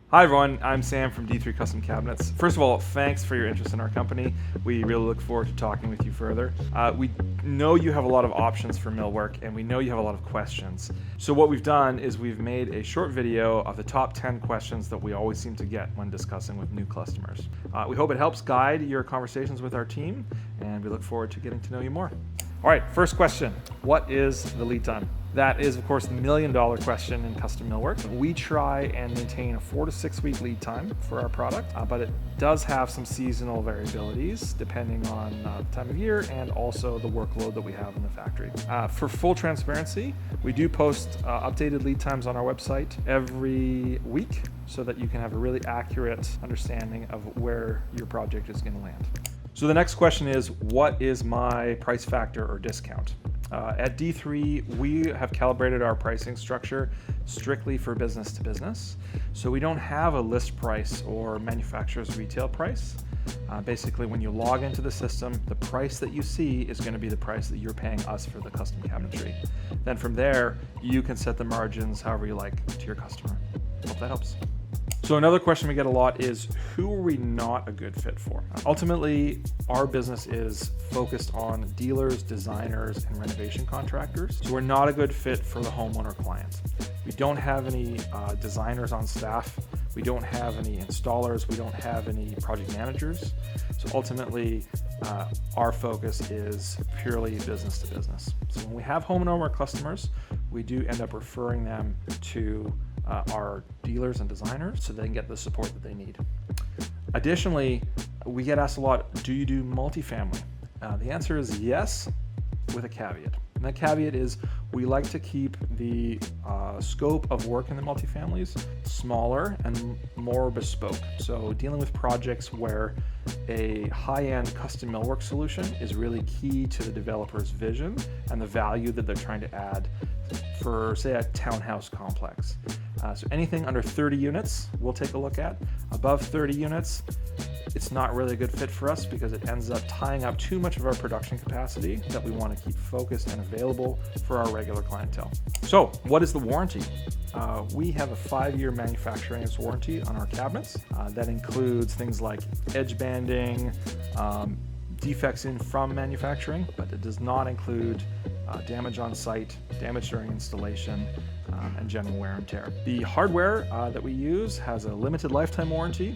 Hi everyone, I'm Sam from D3 Custom Cabinets. First of all, thanks for your interest in our company. We really look forward to talking with you further. We know you have a lot of options for millwork and we know you have a lot of questions. So what we've done is we've made a short video of the top 10 questions that we always seem to get when discussing with new customers. We hope it helps guide your conversations with our team and we look forward to getting to know you more. All right, first question, what is the lead time? That is, of course, the million-dollar question in custom millwork. We try and maintain a 4 to 6 week lead time for our product, but it does have some seasonal variabilities depending on the time of year and also the workload that we have in the factory. For full transparency, we do post updated lead times on our website every week so that you can have a really accurate understanding of where your project is going to land. So the next question is, what is my price factor or discount? At D3, we have calibrated our pricing structure strictly for business to business. So we don't have a list price or manufacturer's retail price. Basically, when you log into the system, the price that you see is going to be the price that you're paying us for the custom cabinetry. Then from there, you can set the margins however you like to your customer. Hope that helps. So another question we get a lot is, who are we not a good fit for? Ultimately, our business is focused on dealers, designers, and renovation contractors. So we're not a good fit for the homeowner client. We don't have any designers on staff. We don't have any installers. We don't have any project managers. So ultimately, our focus is purely business to business. So when we have homeowner customers, we do end up referring them to our dealers and designers so they can get the support that they need. Additionally, we get asked a lot, do you do multifamily? The answer is yes, with a caveat. And that caveat is we like to keep the scope of work in the multifamilies smaller and more bespoke. So dealing with projects where a high-end custom millwork solution is really key to the developer's vision and the value that they're trying to add for, say, a townhouse complex. So anything under 30 units, we'll take a look at. Above 30 units, it's not really a good fit for us because it ends up tying up too much of our production capacity that we want to keep focused and available for our regular clientele. So what is the warranty? We have a 5-year manufacturing warranty on our cabinets. That includes things like edge banding, defects in from manufacturing, but it does not include damage on site, damage during installation, and general wear and tear. The hardware that we use has a limited lifetime warranty,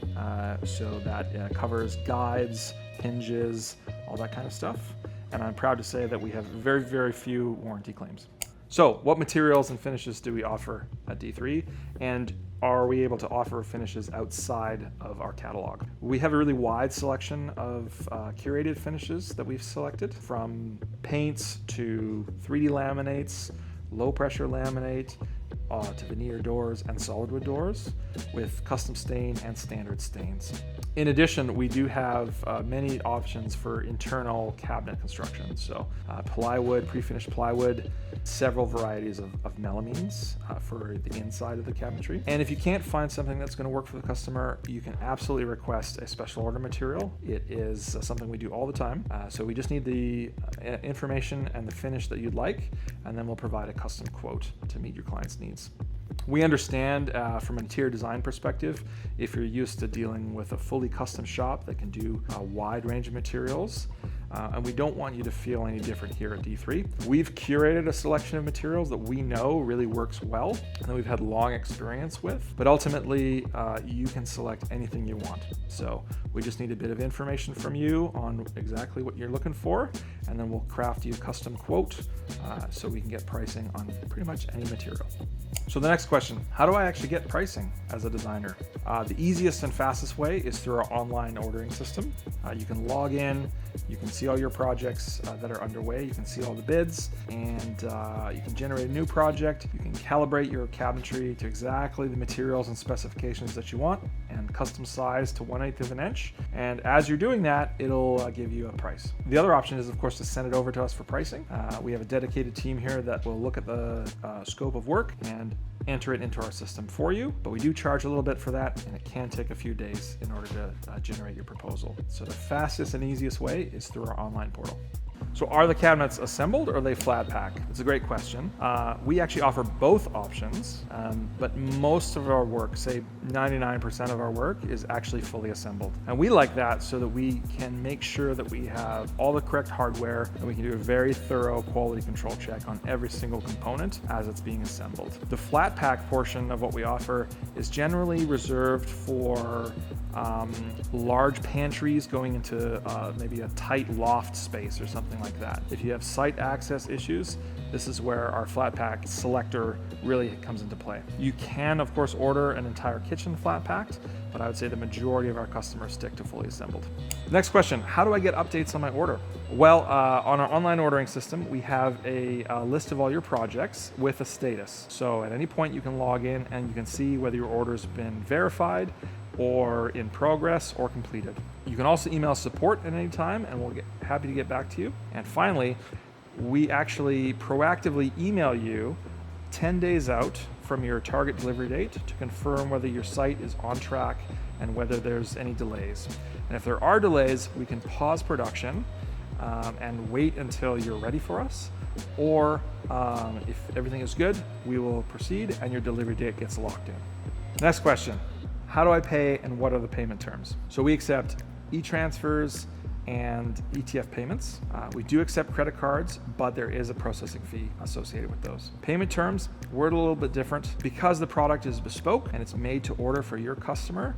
so that covers guides, hinges, all that kind of stuff. And I'm proud to say that we have very, very few warranty claims. So what materials and finishes do we offer at D3? And are we able to offer finishes outside of our catalog? We have a really wide selection of curated finishes that we've selected, from paints to 3D laminates, low pressure laminate, to veneer doors and solid wood doors with custom stain and standard stains. In addition, we do have many options for internal cabinet construction. So plywood, pre-finished plywood, several varieties of melamines for the inside of the cabinetry. And if you can't find something that's going to work for the customer, you can absolutely request a special order material. It is something we do all the time. So we just need the information and the finish that you'd like, and then we'll provide a custom quote to meet your client's needs. We understand from an interior design perspective, if you're used to dealing with a fully custom shop that can do a wide range of materials, and we don't want you to feel any different here at D3. We've curated a selection of materials that we know really works well and that we've had long experience with, but ultimately you can select anything you want. So we just need a bit of information from you on exactly what you're looking for, and then we'll craft you a custom quote so we can get pricing on pretty much any material. So the next question, how do I actually get pricing as a designer? The easiest and fastest way is through our online ordering system. You can log in, you can see all your projects that are underway, you can see all the bids, and you can generate a new project. You can calibrate your cabinetry to exactly the materials and specifications that you want, and custom size to 1/8 of an inch. And as you're doing that, it'll give you a price. The other option is, of course, to send it over to us for pricing. We have a dedicated team here that will look at the scope of work and enter it into our system for you, but we do charge a little bit for that, and it can take a few days in order to generate your proposal. So the fastest and easiest way is through our online portal. So are the cabinets assembled or are they flat pack? It's a great question. We actually offer both options, but most of our work, say 99% of our work, is actually fully assembled. And we like that so that we can make sure that we have all the correct hardware and we can do a very thorough quality control check on every single component as it's being assembled. The flat pack portion of what we offer is generally reserved for large pantries going into maybe a tight loft space or something like that. If you have site access issues, this is where our flat pack selector really comes into play. You can, of course, order an entire kitchen flat packed, but I would say the majority of our customers stick to fully assembled. Next question, how do I get updates on my order? Well, on our online ordering system, we have a list of all your projects with a status. So at any point you can log in and you can see whether your order's been verified or in progress or completed. You can also email support at any time and we'll get happy to get back to you. And finally, we actually proactively email you 10 days out from your target delivery date to confirm whether your site is on track and whether there's any delays. And if there are delays, we can pause production and wait until you're ready for us. Or if everything is good, we will proceed and your delivery date gets locked in. Next question. How do I pay and what are the payment terms? So we accept e-transfers and ETF payments. We do accept credit cards, but there is a processing fee associated with those. Payment terms, we're a little bit different. Because the product is bespoke and it's made to order for your customer,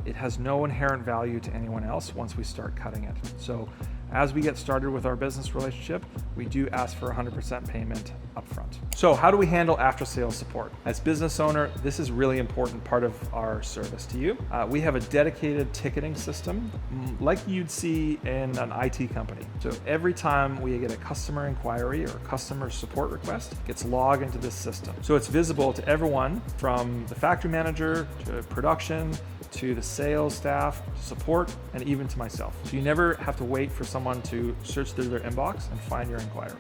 it has no inherent value to anyone else once we start cutting it. So as we get started with our business relationship, we do ask for 100% payment upfront. So how do we handle after-sales support? As business owner, this is really important part of our service to you. We have a dedicated ticketing system like you'd see in an IT company. So every time we get a customer inquiry or a customer support request, it gets logged into this system. So it's visible to everyone from the factory manager to production, to the sales staff, to support, and even to myself. So you never have to wait for someone to search through their inbox and find your inquiry.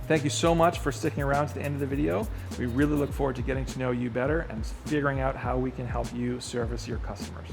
Thank you so much for sticking around to the end of the video. We really look forward to getting to know you better and figuring out how we can help you service your customers.